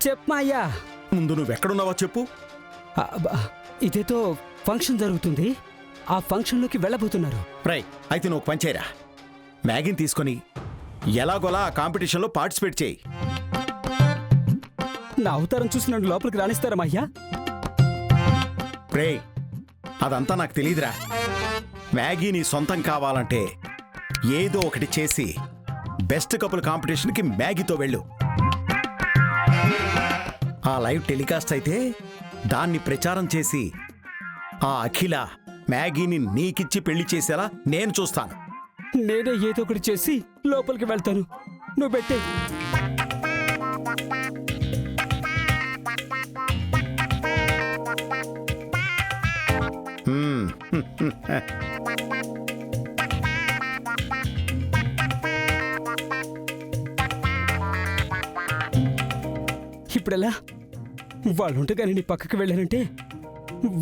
చెప్పమా అయ్యా. ముందు నువ్వెక్కడున్నావో చెప్పు. ఇదేదో ఫంక్షన్ జరుగుతుంది, ఆ ఫంక్షన్లోకి వెళ్ళబోతున్నారు. రై, అయితే నువ్వు పనిచేయరా, మ్యాగీని తీసుకొని ఎలాగోలా ఆ కాంపిటీషన్లో పార్టిసిపేట్ చేయి. నా అవతారం చూసి నన్ను లోపలికి రాణిస్తారా అయ్యా? రే, అదంతా నాకు తెలీదురా. మ్యాగీ నీ సొంతం కావాలంటే ఏదో ఒకటి చేసి బెస్ట్ కపుల్ కాంపిటీషన్కి మ్యాగీతో వెళ్ళు. ఆ లైవ్ టెలికాస్ట్ అయితే దాన్ని ప్రచారం చేసి ఆ అఖిల మ్యాగీని నీకిచ్చి పెళ్లి చేసేలా నేను చూస్తాను. నేనే ఏదో ఒకటి చేసి లోపలికి వెళ్తాను, నువ్వు పెట్టే. ఇప్పుడెలా? వాళ్ళుంటే కానీ నీ పక్కకి వెళ్ళానంటే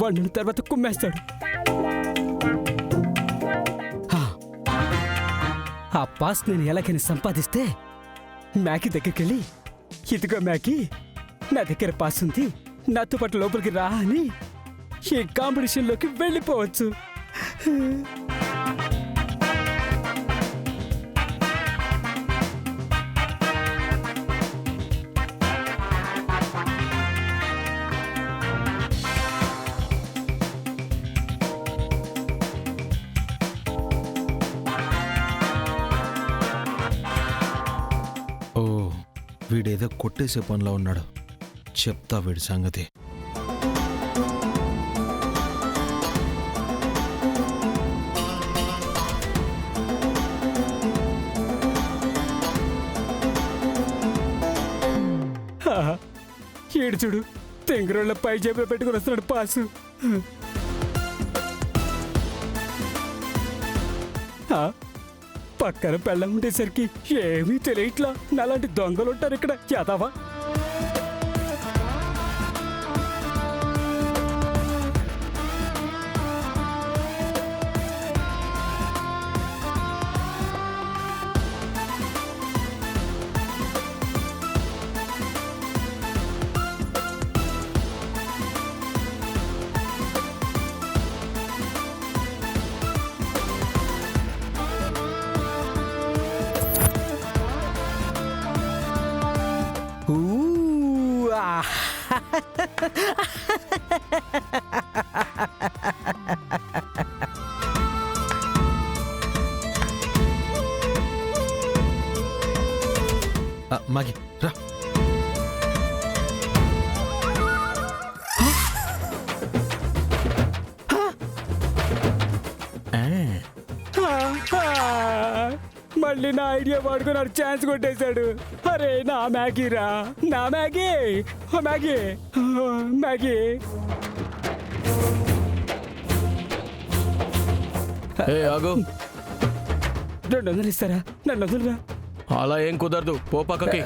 వాళ్ళు తర్వాత కుమ్మేస్తాడు. ఆ పాస్ నేను ఎలాగైనా సంపాదిస్తే మ్యాగీ దగ్గరికి వెళ్ళి, ఇదిగో మ్యాగీ, నా దగ్గర పాస్ ఉంది, నాతో పాటు లోపలికి రా అని ఈ కాంపిటీషన్లోకి వెళ్ళిపోవచ్చు. ఓ, వీడేదో కొట్టేసే పనిలో ఉన్నాడు, చెప్తా వీడి సంగతి. ఏడు చూడు, తెంగరోళ్ళ పై జేబులో పెట్టుకుని వస్తున్నాడు పాసు. పక్కన పెళ్ళం ఉండేసరికి ఏమీ తెలియట్లా. నాలాంటి దొంగలు ఉంటారు ఇక్కడ, యాదవా. మాగి రా. మళ్ళీ నా ఐడియా వాడుకున్నాడు, ఛాన్స్ కొట్టేశాడు. అరే నా మ్యాగీ రా, నా మ్యాగీ, మ్యాగీ, మ్యాగీ. ఆగు, 200 ఇస్తారా? నన్ను వదులురా. అలా ఏం కుదరదు, పో పక్కకి.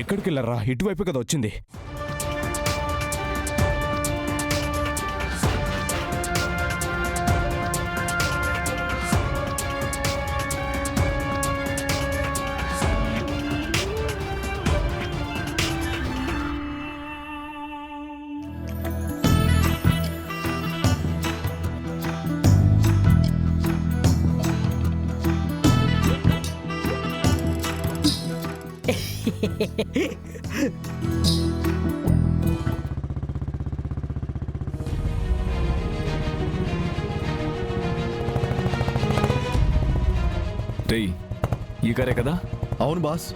ఎక్కడికి వెళ్ళరా? ఇటువైపు కదా వచ్చింది. రేయ్, ఈ కారే కదా? అవును బాస్.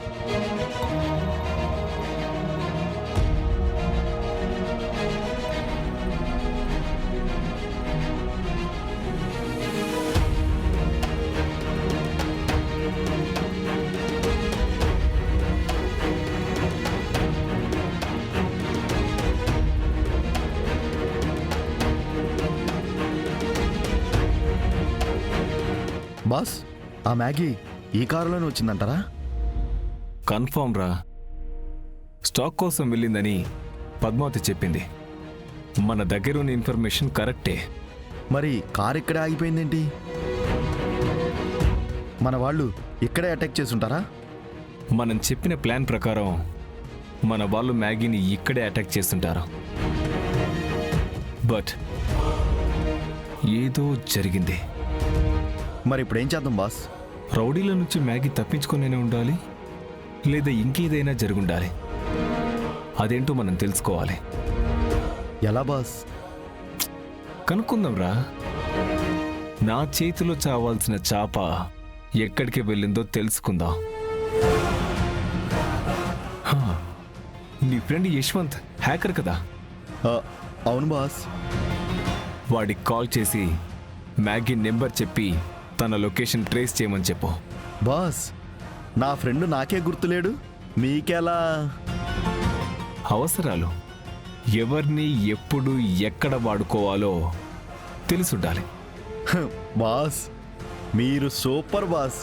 బాస్, ఆ మ్యాగీ ఈ కారులోనే వచ్చిందంటారా? కన్ఫర్మ్ రా. స్టాక్ కోసం వెళ్ళిందని పద్మావతి చెప్పింది. మన దగ్గర ఉన్న ఇన్ఫర్మేషన్ కరెక్టే. మరి కారు ఇక్కడే ఆగిపోయిందేంటి? మన వాళ్ళు ఇక్కడే అటాక్ చేసుంటారా? మనం చెప్పిన ప్లాన్ ప్రకారం మన వాళ్ళు మ్యాగీని ఇక్కడే అటాక్ చేస్తుంటారు. బట్ ఏదో జరిగింది. మరి ఇప్పుడు ఏం చేద్దాం బాస్? రౌడీల నుంచి మ్యాగీ తప్పించుకునే ఉండాలి, లేదా ఇంకేదైనా జరుగుండాలి. అదేంటో మనం తెలుసుకోవాలి. ఎలా బాస్? కనుక్కుందాం రా. నా చేతిలో చావాల్సిన చాప ఎక్కడికి వెళ్ళిందో తెలుసుకుందాం. హా, నీ ఫ్రెండ్ యశ్వంత్ హ్యాకర్ కదా? అవును బాస్. వాడికి కాల్ చేసి మ్యాగీ నెంబర్ చెప్పి తన లొకేషన్ ట్రేస్ చేయమని చెప్పు. బాస్, నా ఫ్రెండ్ నాకే గుర్తులేడు, మీకెలా? అవసరాలు ఎవరిని ఎప్పుడు ఎక్కడ వాడుకోవాలో తెలుసుండాలి. బాస్ మీరు సూపర్ బాస్.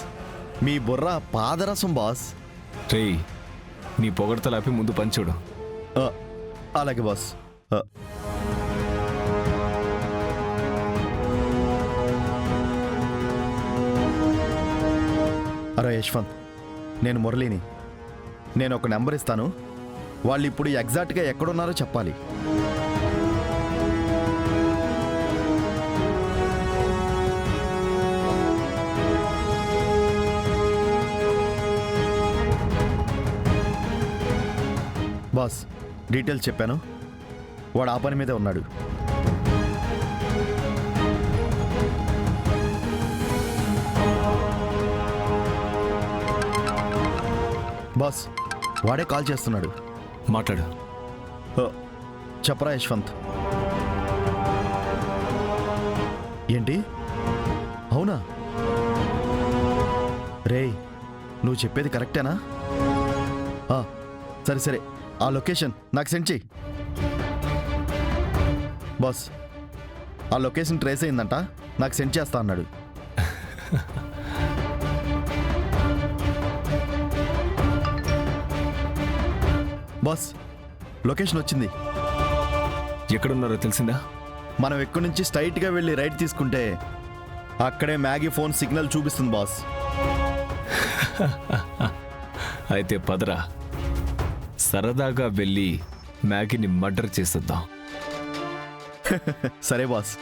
మీ బుర్ర పాదరసం బాస్. రేయ్, నీ పొగడతలాపి ముందు పంచుడు. అలాగే బాస్. అరే యశ్వంత్, నేను మురళిని. నేను ఒక నెంబర్ ఇస్తాను, వాళ్ళు ఇప్పుడు ఎగ్జాక్ట్గా ఎక్కడున్నారో చెప్పాలి. బాస్, డీటెయిల్స్ చెప్పాను, వాడు ఆ పని మీదే ఉన్నాడు. బాస్, వాడే కాల్ చేస్తున్నాడు. మాట్లాడు. చెప్పరా యశ్వంత్. ఏంటి? అవునా? రేయ్, నువ్వు చెప్పేది కరెక్టేనా? సరే సరే, ఆ లొకేషన్ నాకు సెండ్ చెయ్యి. బాస్, ఆ లొకేషన్ ట్రేస్ అయిందంట, నాకు సెండ్ చేస్తా అన్నాడు. బాస్, లొకేషన్ వచ్చింది. ఎక్కడున్నారో తెలిసిందా? మనం ఎక్కడి నుంచి స్ట్రైట్గా వెళ్ళి రైట్ తీసుకుంటే అక్కడే మ్యాగీ ఫోన్ సిగ్నల్ చూపిస్తుంది బాస్. అయితే పదరా, సరదాగా వెళ్ళి మ్యాగీని మర్డర్ చేసేద్దాం. సరే బాస్.